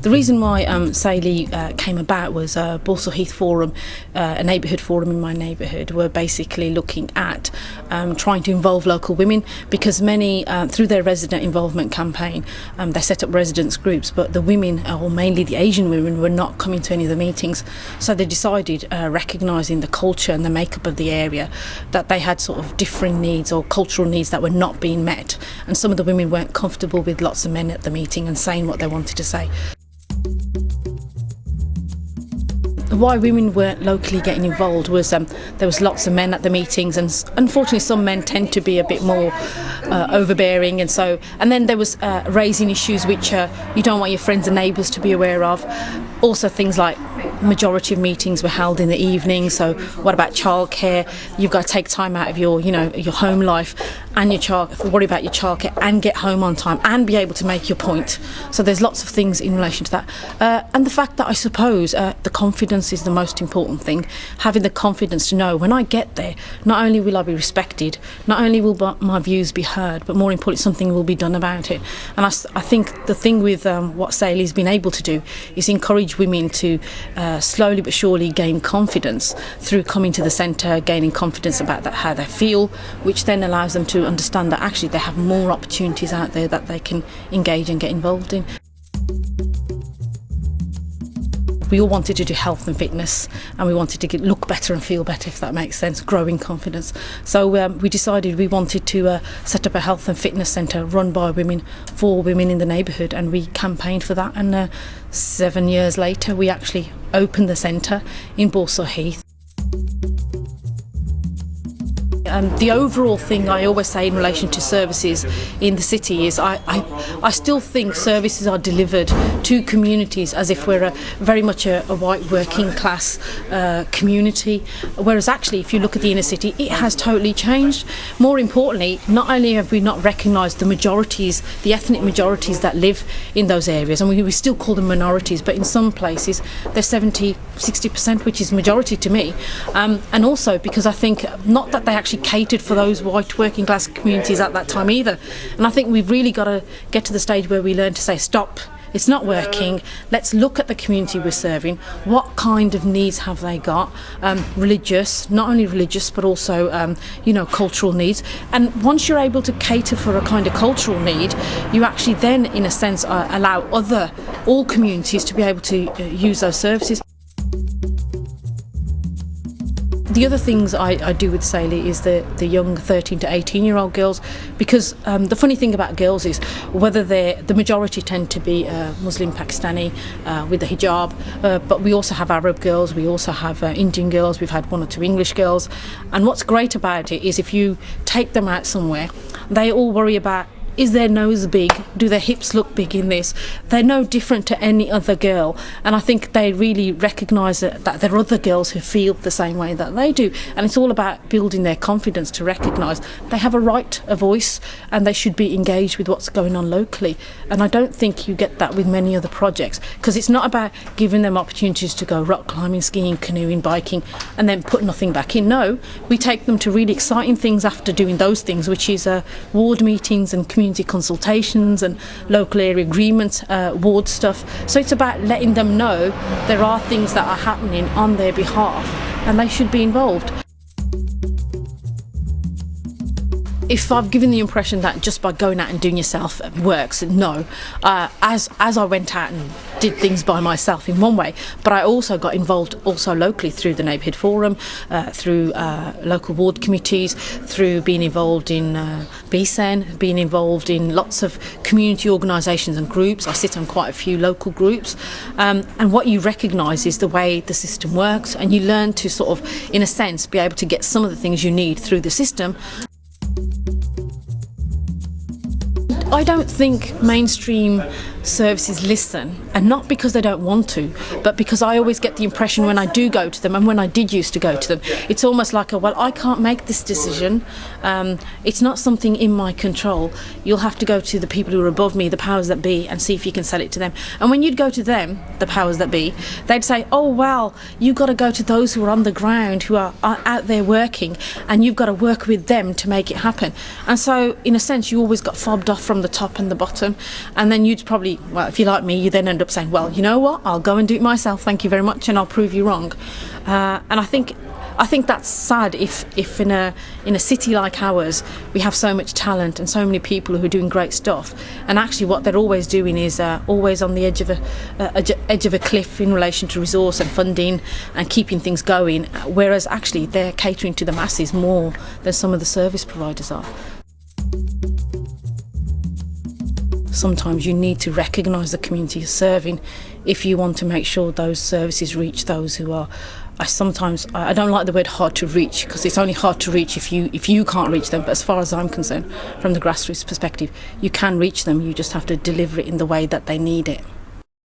The reason why Saley came about was Balsall Heath Forum, a neighbourhood forum in my neighbourhood, were basically looking at trying to involve local women, because many, through their resident involvement campaign, they set up residents groups, but the women, or mainly the Asian women, were not coming to any of the meetings. So they decided, recognising the culture and the makeup of the area, that they had sort of differing needs or cultural needs that were not being met, and some of the women weren't comfortable with lots of men at the meeting and saying what they wanted to say. Why women weren't locally getting involved was there was lots of men at the meetings, and unfortunately some men tend to be a bit more overbearing, and then there was raising issues which you don't want your friends and neighbours to be aware of. Also things like majority of meetings were held in the evening, so what about childcare? You've got to take time out of your home life and worry about your childcare and get home on time and be able to make your point. So there's lots of things in relation to that, and the fact that I suppose the confidence is the most important thing. Having the confidence to know when I get there, not only will I be respected, not only will my views be heard, but more importantly, something will be done about it. And I think the thing with what Saley's been able to do is encourage women to slowly but surely gain confidence through coming to the centre, gaining confidence about how they feel, which then allows them to understand that actually they have more opportunities out there that they can engage and get involved in. We all wanted to do health and fitness, and we wanted to look better and feel better, if that makes sense, growing confidence. So we decided we wanted to set up a health and fitness centre run by women, for women in the neighbourhood, and we campaigned for that, and 7 years later we actually opened the centre in Balsall Heath. The overall thing I always say in relation to services in the city is I still think services are delivered to communities as if we're very much a white working class community, whereas actually if you look at the inner city, it has totally changed. More importantly, not only have we not recognised the majorities, the ethnic majorities that live in those areas, and we still call them minorities, but in some places they're 70-60%, which is majority to me, and also because I think not that they actually catered for those white working class communities at that time either. And I think we've really got to get to the stage where we learn to say stop, it's not working, let's look at the community we're serving, what kind of needs have they got, religious, not only religious but also cultural needs. And once you're able to cater for a kind of cultural need, you actually then in a sense allow all communities to be able to use those services. The other things I do with Saley is the young 13 to 18 year old girls, because the funny thing about girls is whether the majority tend to be Muslim Pakistani with the hijab, but we also have Arab girls, we also have Indian girls, we've had 1 or 2 English girls, and what's great about it is if you take them out somewhere, they all worry about, is their nose big? Do their hips look big in this? They're no different to any other girl, and I think they really recognise that there are other girls who feel the same way that they do, and it's all about building their confidence to recognise they have a voice, and they should be engaged with what's going on locally. And I don't think you get that with many other projects, because it's not about giving them opportunities to go rock climbing, skiing, canoeing, biking, and then put nothing back in. No, we take them to really exciting things after doing those things, which is ward meetings and community consultations and local area agreements, ward stuff. So it's about letting them know there are things that are happening on their behalf and they should be involved. If I've given the impression that just by going out and doing yourself works, no. As I went out and did things by myself in one way, but I also got involved also locally through the neighbourhood forum, through local ward committees, through being involved in BSEN, being involved in lots of community organisations and groups. I sit on quite a few local groups, and what you recognise is the way the system works, and you learn to sort of, in a sense, be able to get some of the things you need through the system. I don't think mainstream services listen, and not because they don't want to, but because I always get the impression when I do go to them, and when I did used to go to them, it's almost like well, I can't make this decision, it's not something in my control, you'll have to go to the people who are above me, the powers that be, and see if you can sell it to them. And when you'd go to them, the powers that be, they'd say, oh well, you've got to go to those who are on the ground, who are out there working, and you've got to work with them to make it happen. And so in a sense you always got fobbed off from the top and the bottom, and then you'd probably eventually, well, if you're like me, you then end up saying, well, you know what, I'll go and do it myself, thank you very much, and I'll prove you wrong. And I think that's sad if in a city like ours we have so much talent and so many people who are doing great stuff, and actually what they're always doing is always on the edge of a cliff in relation to resource and funding and keeping things going, whereas actually they're catering to the masses more than some of the service providers are. Sometimes you need to recognise the community you're serving if you want to make sure those services reach those who are. I don't like the word hard to reach, because it's only hard to reach if you can't reach them. But as far as I'm concerned, from the grassroots perspective, you can reach them. You just have to deliver it in the way that they need it.